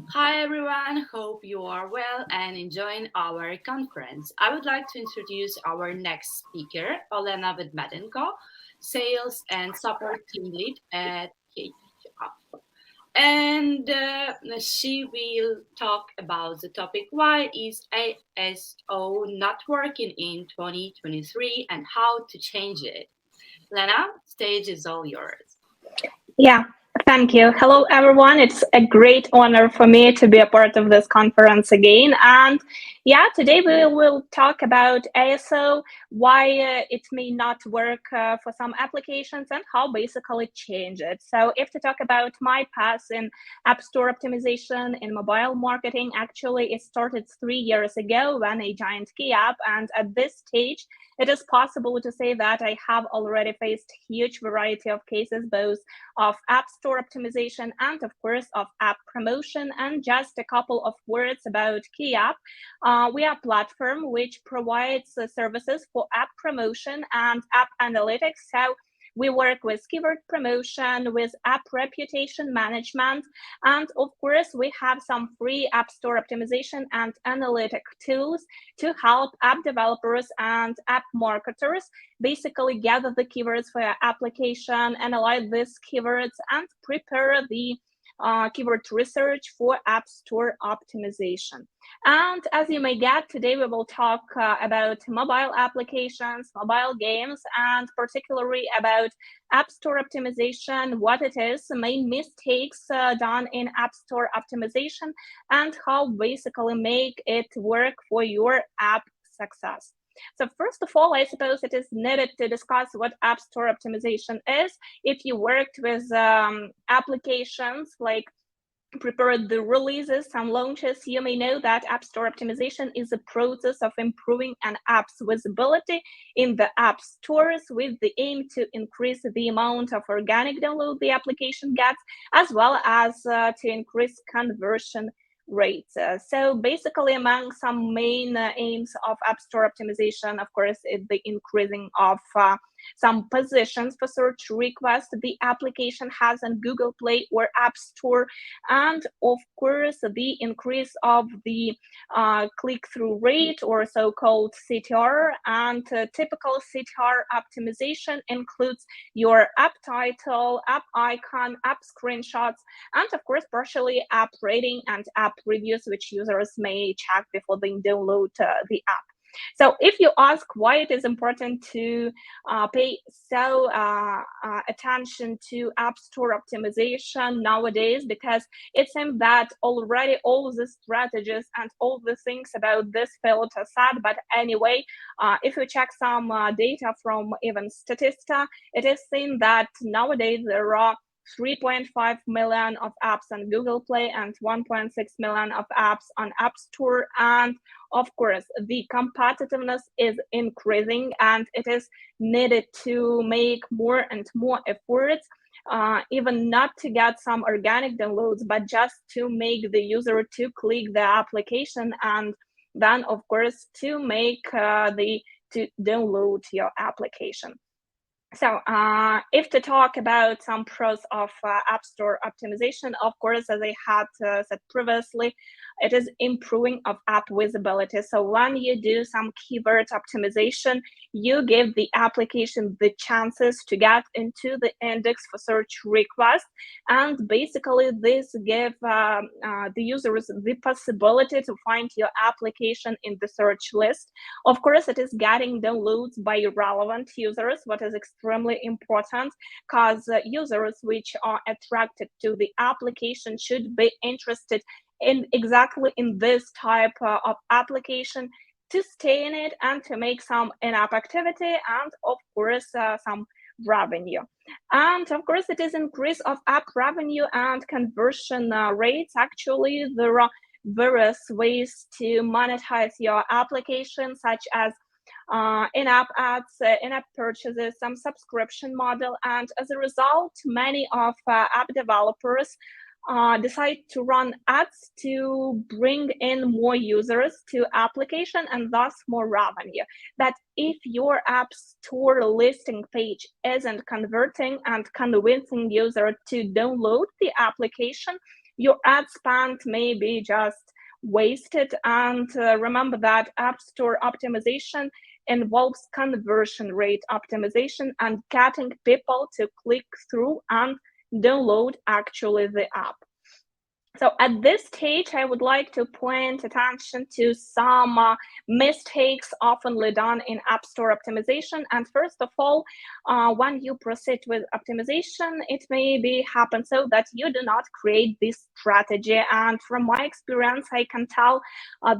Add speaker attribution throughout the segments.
Speaker 1: Hi everyone, hope you are well and enjoying our conference. I would like to introduce our next speaker, Olena Vedmedenko, Sales and Support Team Lead at KEYAPP. And she will talk about the topic why is ASO not working in 2023 and how to change it. Lena, stage is all yours.
Speaker 2: Yeah, thank you. Hello, everyone. It's a great honor for me to be a part of this conference again. And yeah, today we will talk about ASO, why it may not work for some applications, and how basically change it. So, if to talk about my path in App Store optimization in mobile marketing, actually, it started 3 years ago when I joined KEYAPP. And at this stage, it is possible to say that I have already faced huge variety of cases, both of App Store optimization and, of course, of app promotion. And just a couple of words about KeyApp. We are a platform which provides services for app promotion and app analytics. So we work with keyword promotion, with app reputation management, and of course, we have some free App Store optimization and analytic tools to help app developers and app marketers basically gather the keywords for your application, analyze these keywords, and prepare the keyword research for App Store optimization. And as you may get, today we will talk about mobile applications, mobile games, and particularly about App Store optimization, what it is, the main mistakes done in App Store optimization, and how basically make it work for your app success. So first of all, I suppose it is needed to discuss what App Store optimization is. If you worked with applications like prepared the releases and launches, you may know that App Store optimization is a process of improving an app's visibility in the app stores with the aim to increase the amount of organic download the application gets, as well as to increase conversion rates. So basically, among some main aims of App Store optimization, of course, is the increasing of some positions for search requests the application has on Google Play or App Store, and of course, the increase of the click-through rate or so-called CTR. And typical CTR optimization includes your app title, app icon, app screenshots, and of course, partially app rating and app reviews, which users may check before they download the app. So if you ask why it is important to pay attention to App Store optimization nowadays, because it seems that already all the strategies and all the things about this field are sad. But anyway, if you check some data from even Statista, it is seen that nowadays there are 3.5 million of apps on Google Play and 1.6 million of apps on App Store. And of course, the competitiveness is increasing, and it is needed to make more and more efforts, even not to get some organic downloads, but just to make the user to click the application, and then, of course, to make to download your application. So if to talk about some pros of App Store optimization, of course, as I had said previously, it is improving of app visibility. So when you do some keyword optimization, you give the application the chances to get into the index for search requests. And basically, this gives the users the possibility to find your application in the search list. Of course, it is getting downloads by relevant users, what is extremely important, because users which are attracted to the application should be interested in exactly in this type of application to stay in it and to make some in-app activity and of course some revenue. And of course it is increase of app revenue and conversion rates. Actually, there are various ways to monetize your application, such as in-app ads, in-app purchases, some subscription model. And as a result, many of app developers decide to run ads to bring in more users to application and thus more revenue. But if your app store listing page isn't converting and convincing user to download the application, your ad spend may be just wasted. And remember that App Store optimization involves conversion rate optimization and getting people to click through and download actually the app. So at this stage, I would like to point attention to some mistakes often done in App Store optimization. And first of all, when you proceed with optimization, it may be happen so that you do not create this strategy. And from my experience, I can tell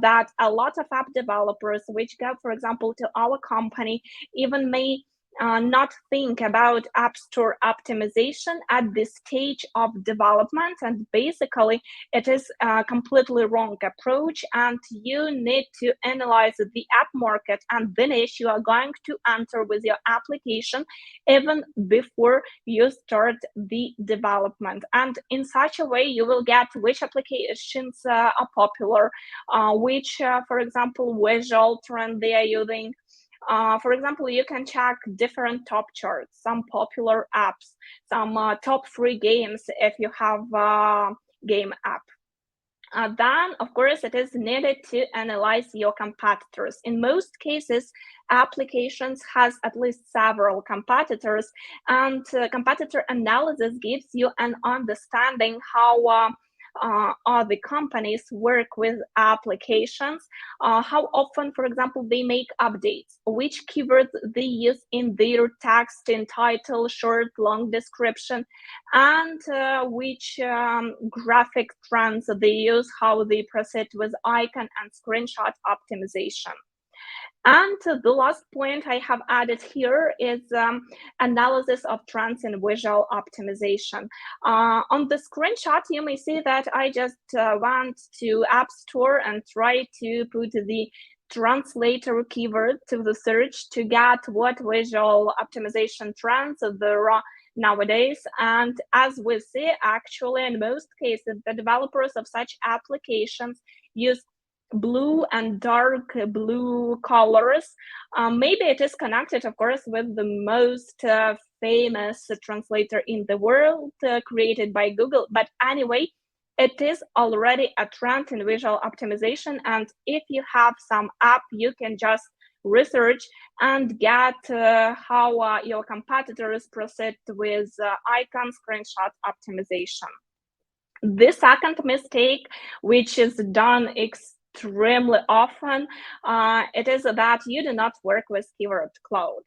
Speaker 2: that a lot of app developers, which go, for example, to our company, even may not think about App Store optimization at this stage of development. And basically, it is a completely wrong approach. And you need to analyze the app market and the niche you are going to enter with your application even before you start the development. And in such a way, you will get which applications are popular, which, for example, visual trend they are using. For example, you can check different top charts, some popular apps, some top free games if you have a game app. Then, of course, it is needed to analyze your competitors. In most cases, applications has at least several competitors, and competitor analysis gives you an understanding how the companies work with applications, how often, for example, they make updates, which keywords they use in their text, in title, short, long description, and which graphic trends they use, how they proceed with icon and screenshot optimization. And the last point I have added here is analysis of trends in visual optimization. On the screenshot, you may see that I just went to App Store and tried to put the translator keyword to the search to get what visual optimization trends there are nowadays. And as we see, actually, in most cases, the developers of such applications use blue and dark blue colors. Maybe it is connected, of course, with the most famous translator in the world created by Google. But anyway, it is already a trend in visual optimization. And if you have some app, you can just research and get how your competitors proceed with icon screenshot optimization. The second mistake, which is done extremely often, it is that you do not work with keyword cloud.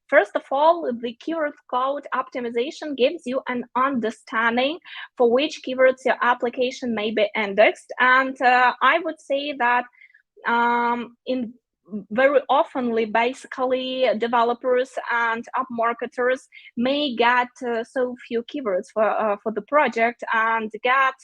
Speaker 2: First of all, the keyword cloud optimization gives you an understanding for which keywords your application may be indexed. And I would say that in very oftenly, basically, developers and app marketers may get so few keywords for the project and get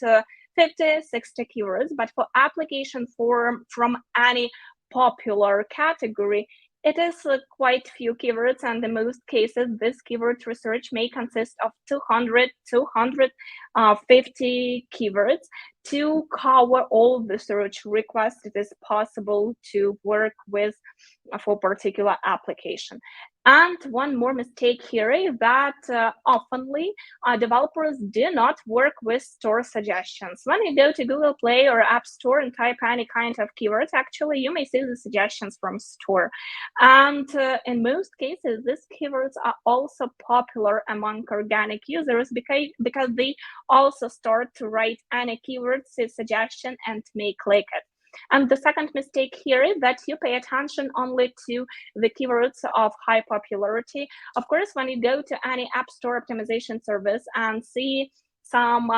Speaker 2: 50, 60 keywords, but for application form from any popular category, it is quite few keywords, and in most cases, this keyword research may consist of 200, 250 keywords. To cover all the search requests it is possible to work with for a particular application. And one more mistake here is that oftenly developers do not work with store suggestions. When you go to Google Play or App Store and type any kind of keywords, actually you may see the suggestions from store. And in most cases, these keywords are also popular among organic users because they also start to write any keywords, see suggestion, and may click it. And the second mistake here is that you pay attention only to the keywords of high popularity. Of course, when you go to any App Store optimization service and see some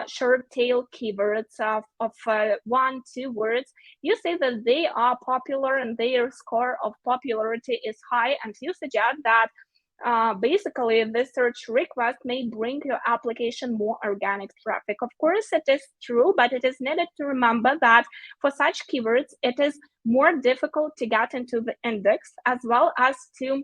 Speaker 2: short tail keywords of 1, 2 words, you see that they are popular and their score of popularity is high, and you suggest that basically this search request may bring your application more organic traffic. Of course, it is true, but it is needed to remember that for such keywords, it is more difficult to get into the index as well as to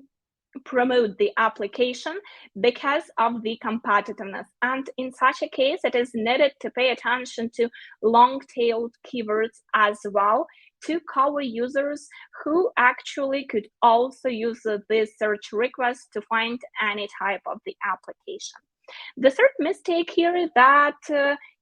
Speaker 2: promote the application because of the competitiveness. And in such a case, it is needed to pay attention to long-tailed keywords as well to cover users who actually could also use this search request to find any type of the application. The third mistake here is that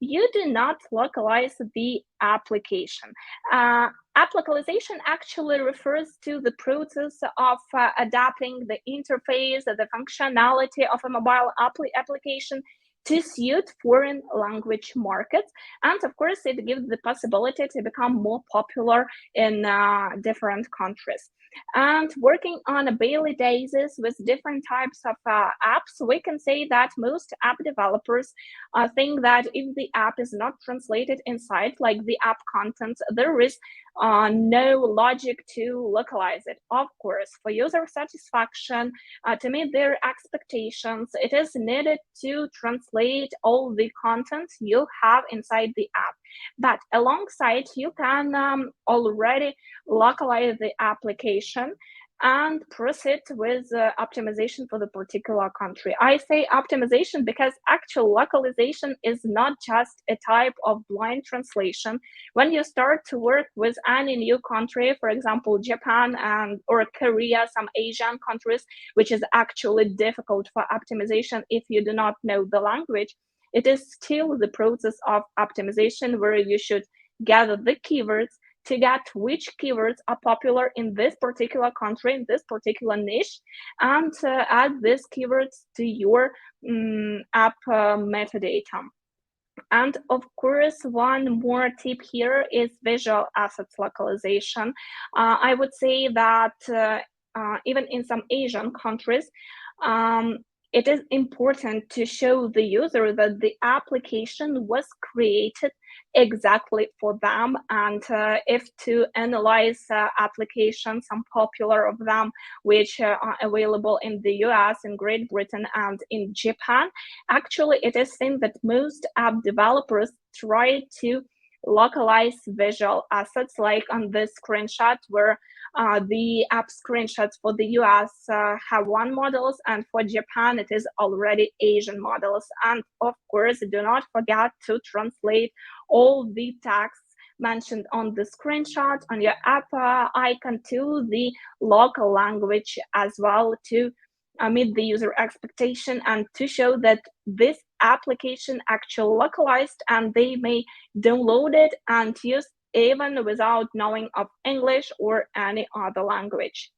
Speaker 2: you do not localize the application. App localization actually refers to the process of adapting the interface, the functionality of a mobile application to suit foreign language markets. And of course, it gives the possibility to become more popular in different countries. And working on a daily basis with different types of apps, we can say that most app developers think that if the app is not translated inside, like the app content, there is no logic to localize it. Of course, for user satisfaction, to meet their expectations, it is needed to translate all the content you have inside the app. But alongside, you can already localize the application and proceed with optimization for the particular country. I say optimization because actual localization is not just a type of blind translation. When you start to work with any new country, for example, Japan or Korea, some Asian countries, which is actually difficult for optimization if you do not know the language, it is still the process of optimization where you should gather the keywords to get which keywords are popular in this particular country, in this particular niche, and add these keywords to your app metadata. And of course, one more tip here is visual assets localization. I would say that even in some Asian countries, it is important to show the user that the application was created exactly for them. And if to analyze applications, some popular of them, which are available in the US, in Great Britain, and in Japan, actually it is seen that most app developers try to localize visual assets, like on this screenshot where the app screenshots for the US have one models, and for Japan it is already Asian models. And of course, do not forget to translate all the text mentioned on the screenshot on your app icon to the local language as well, to meet the user expectation and to show that this application actually localized and they may download it and use even without knowing of English or any other language.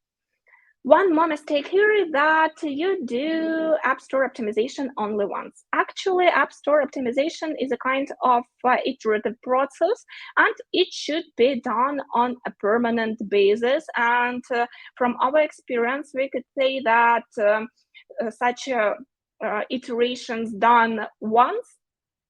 Speaker 2: One more mistake here is that you do App Store optimization only once. Actually, App Store optimization is a kind of iterative process, and it should be done on a permanent basis. And from our experience, we could say that such iterations done once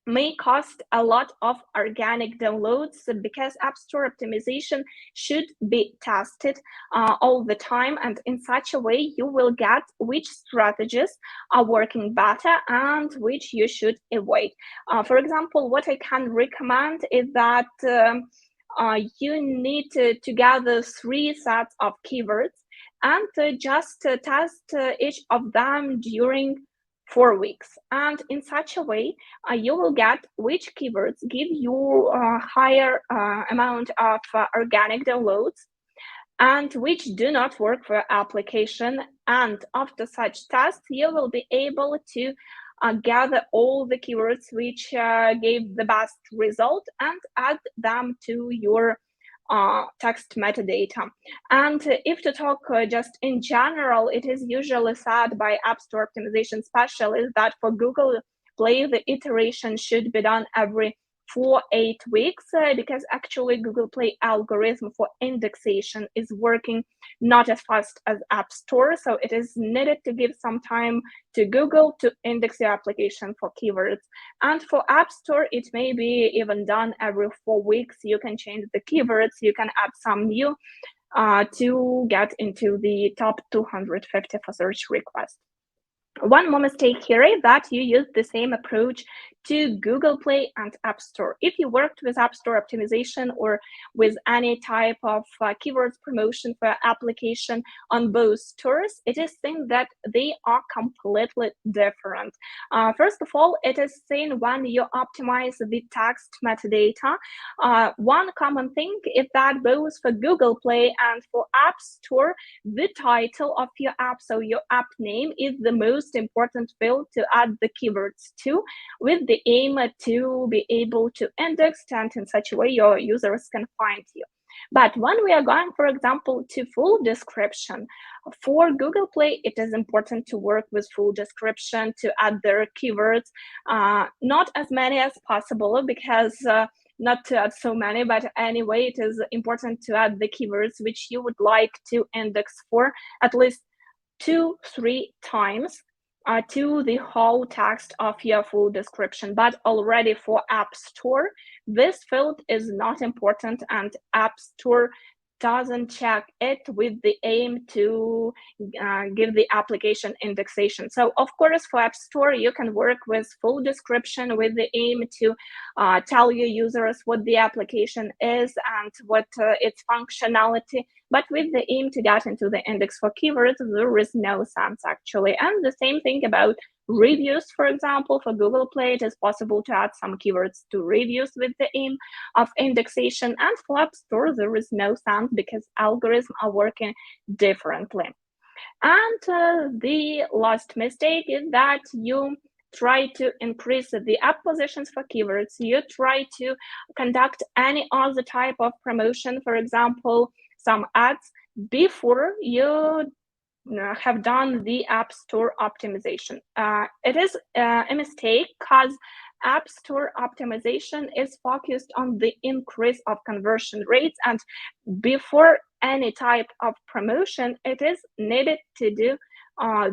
Speaker 2: may cost a lot of organic downloads, because App Store optimization should be tested all the time, and in such a way you will get which strategies are working better and which you should avoid. For example, what I can recommend is that you need to gather 3 sets of keywords and just test each of them during 4 weeks. And in such a way, you will get which keywords give you a higher amount of organic downloads and which do not work for application. And after such tests, you will be able to gather all the keywords which gave the best result and add them to your text metadata. And if to talk just in general, it is usually said by App Store optimization specialists that for Google Play, the iteration should be done every 4-8 weeks, because actually Google Play algorithm for indexation is working not as fast as App Store. So it is needed to give some time to Google to index your application for keywords. And for App Store, it may be even done every 4 weeks. You can change the keywords, you can add some new to get into the top 250 for search requests. One more mistake here is that you use the same approach to Google Play and App Store. If you worked with App Store optimization or with any type of keywords promotion for application on both stores, it is seen that they are completely different. First of all, it is seen when you optimize the text metadata. One common thing is that both for Google Play and for App Store, the title of your app, so your app name, is the most important field to add the keywords to, with the aim to be able to index and in such a way your users can find you. But when we are going, for example, to full description, for Google Play, it is important to work with full description to add their keywords, not as many as possible, because not to add so many, but anyway, it is important to add the keywords which you would like to index for at least 2-3 times to the whole text of your full description. But already for App Store, this field is not important, and App Store doesn't check it with the aim to give the application indexation. So of course, for App Store, you can work with full description with the aim to tell your users what the application is and what its functionality, but with the aim to get into the index for keywords, there is no sense actually. And the same thing about reviews, for example, for Google Play, it is possible to add some keywords to reviews with the aim of indexation. And for App Store, there is no sense because algorithms are working differently. And the last mistake is that you try to increase the app positions for keywords. You try to conduct any other type of promotion, for example, some ads, before you have done the App Store optimization. It is a mistake because App Store optimization is focused on the increase of conversion rates, and before any type of promotion, it is needed to do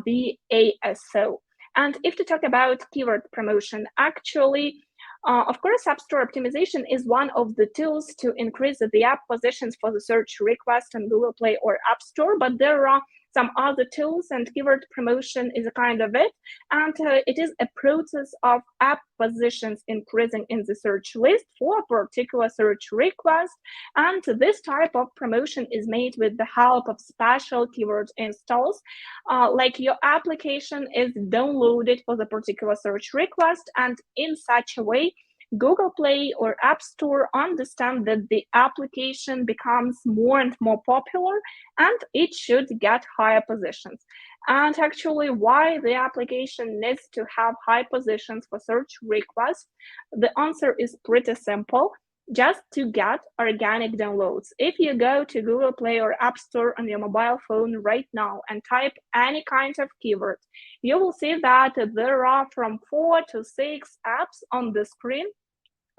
Speaker 2: the ASO. And if to talk about keyword promotion, actually, of course, App Store optimization is one of the tools to increase the app positions for the search request on Google Play or App Store, but there are some other tools, and keyword promotion is a kind of it. And it is a process of app positions increasing in the search list for a particular search request. And this type of promotion is made with the help of special keyword installs, like your application is downloaded for the particular search request, and in such a way, Google Play or App Store understand that the application becomes more and more popular and it should get higher positions. And actually, why the application needs to have high positions for search requests? The answer is pretty simple. Just to get organic downloads. If you go to Google Play or App Store on your mobile phone right now and type any kind of keyword, you will see that there are from 4 to 6 apps on the screen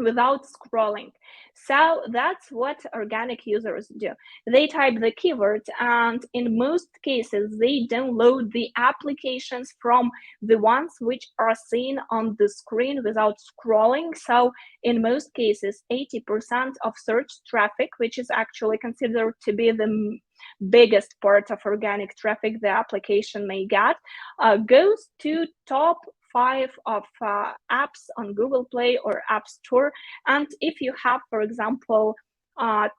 Speaker 2: without scrolling. So that's what organic users do. They type the keywords, and in most cases, they download the applications from the ones which are seen on the screen without scrolling. So in most cases, 80% of search traffic, which is actually considered to be the biggest part of organic traffic the application may get, goes to top 5 of apps on Google Play or App Store. And if you have, for example, the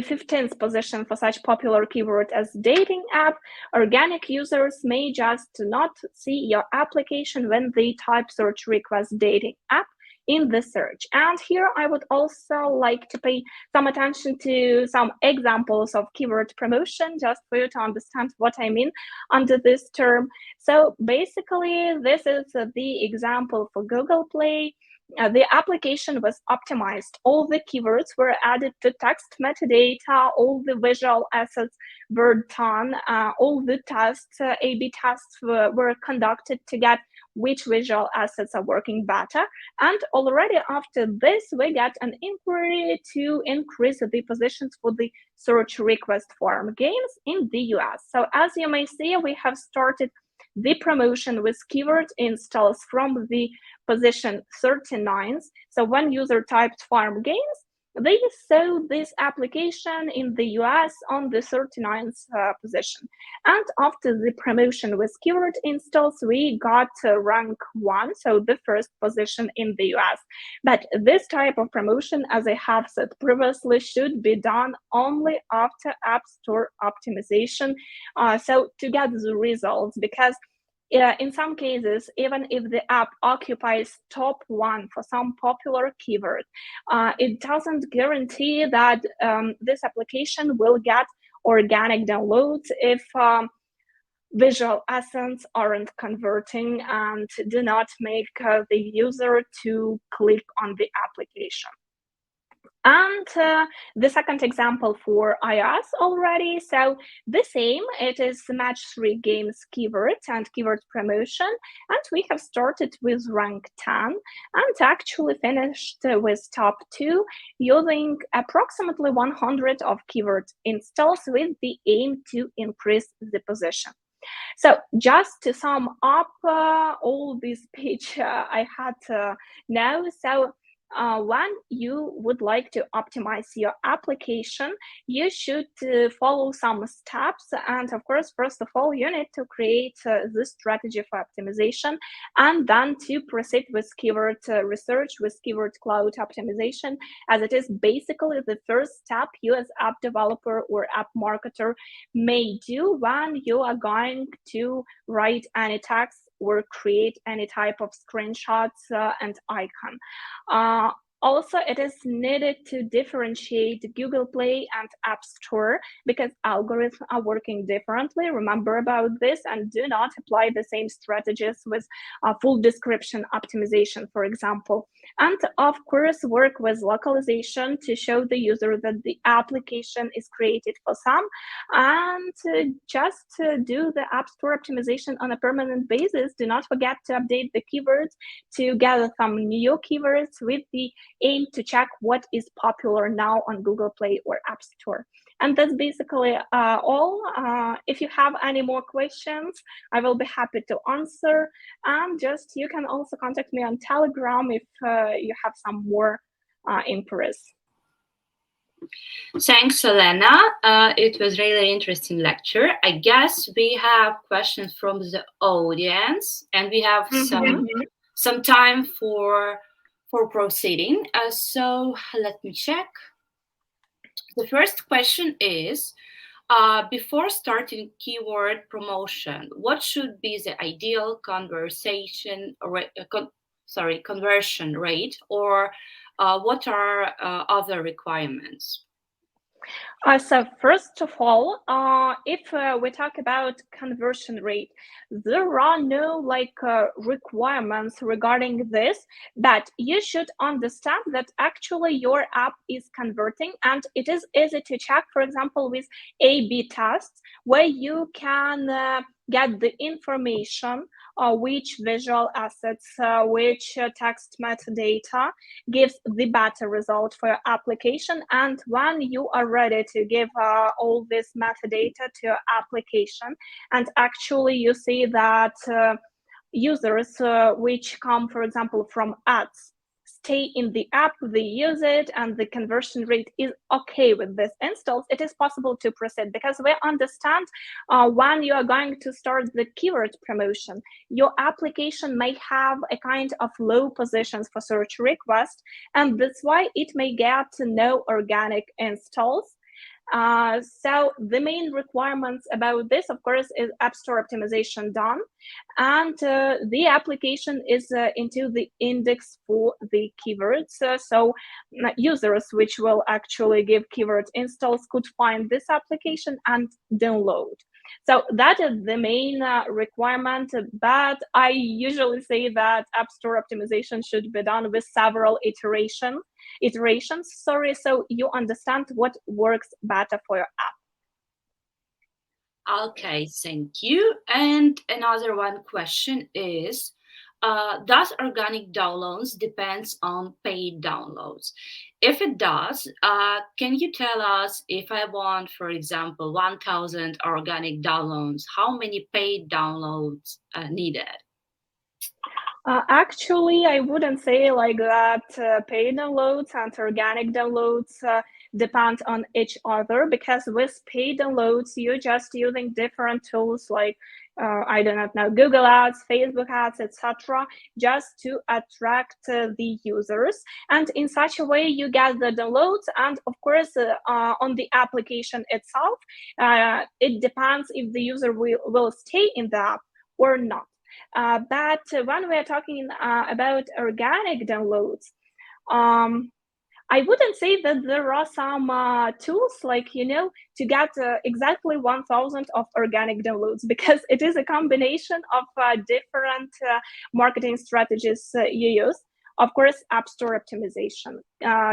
Speaker 2: 15th position for such popular keyword as dating app, organic users may just not see your application when they type search request dating app in the search. And here I would also like to pay some attention to some examples of keyword promotion, just for you to understand what I mean under this term. So basically, this is the example for Google Play. The application was optimized. All the keywords were added to text metadata, all the visual assets were done, all the tests, A/B tests were conducted to get which visual assets are working better. And already after this, we get an inquiry to increase the positions for the search request farm games in the US. So as you may see, we have started the promotion with keyword installs from the position 39. So when user typed farm games, They saw this application in the US on the 39th position. And after the promotion with keyword installs, we got rank 1, so the first position in the US. But this type of promotion, as I have said previously, should be done only after App Store optimization. So to get the results, because in some cases, even if the app occupies top 1 for some popular keyword, it doesn't guarantee that this application will get organic downloads if visual assets aren't converting and do not make the user to click on the application. And the second example for iOS already. So the same, it is match 3 games keywords and keyword promotion. And we have started with rank 10 and actually finished with top 2 using approximately 100 of keyword installs with the aim to increase the position. So just to sum up all this page I had now. So when you would like to optimize your application, you should follow some steps. And of course, first of all, you need to create this strategy for optimization and then to proceed with keyword research, with keyword cloud optimization, as it is basically the first step you as app developer or app marketer may do when you are going to write any text or create any type of screenshots and icon. Also, it is needed to differentiate Google Play and App Store because algorithms are working differently. Remember about this and do not apply the same strategies with full description optimization, for example. And of course, work with localization to show the user that the application is created for some, and just do the App Store optimization on a permanent basis. Do not forget to update the keywords to gather some new keywords with the aim to check what is popular now on Google Play or App Store. And that's basically all. If you have any more questions, I will be happy to answer. And just you can also contact me on Telegram if you have some more inquiries.
Speaker 1: Thanks, Olena. It was really interesting lecture. I guess we have questions from the audience, and we have some time for proceeding. So let me check. The first question is, before starting keyword promotion, what should be the ideal conversion rate, or what are other requirements?
Speaker 2: So first of all, if we talk about conversion rate, there are no requirements regarding this, but you should understand that actually your app is converting, and it is easy to check, for example, with A/B tests, where you can get the information which visual assets, which text metadata gives the better result for your application. And when you are ready to give all this metadata to your application, and actually you see that users which come, for example, from ads, stay in the app, they use it, and the conversion rate is okay with this installs, it is possible to proceed, because we understand when you are going to start the keyword promotion, your application may have a kind of low positions for search request, and that's why it may get no organic installs. So the main requirements about this, of course, is App Store optimization done, and the application is into the index for the keywords. So users which will actually give keyword installs could find this application and download. So that is the main requirement, but I usually say that App Store optimization should be done with several iterations, so you understand what works better for your app.
Speaker 1: Okay, thank you. And another one question is, does organic downloads depends on paid downloads? If it does, can you tell us, if I want, for example, 1,000 organic downloads, how many paid downloads needed?
Speaker 2: Actually, I wouldn't say like that paid downloads and organic downloads depend on each other, because with paid downloads, you're just using different tools like, I do not know, Google Ads, Facebook Ads, etc., just to attract the users. And in such a way, you get the downloads. And of course, on the application itself, it depends if the user will stay in the app or not. But when we are talking about organic downloads, I wouldn't say that there are some tools like, to get exactly 1,000 of organic downloads, because it is a combination of different marketing strategies you use. Of course, App Store optimization,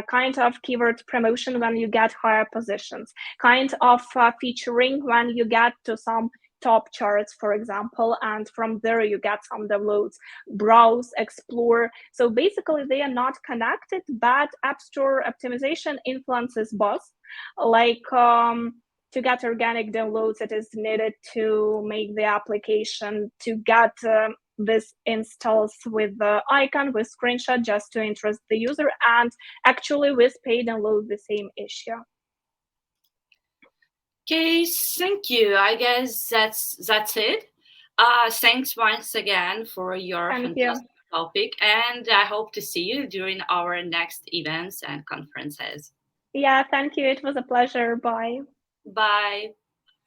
Speaker 2: kind of keyword promotion when you get higher positions, kind of featuring when you get to some top charts, for example, and from there you get some downloads, browse, explore. So basically they are not connected, but App Store optimization influences both. Like, to get organic downloads, it is needed to make the application to get this installs with the icon, with screenshot, just to interest the user. And actually with pay download, the same issue.
Speaker 1: Okay, thank you. I guess that's it. Thanks once again for your
Speaker 2: Thank you.
Speaker 1: fantastic topic, and I hope to see you during our next events and conferences.
Speaker 2: Yeah, thank you. It was a pleasure. Bye.
Speaker 1: Bye.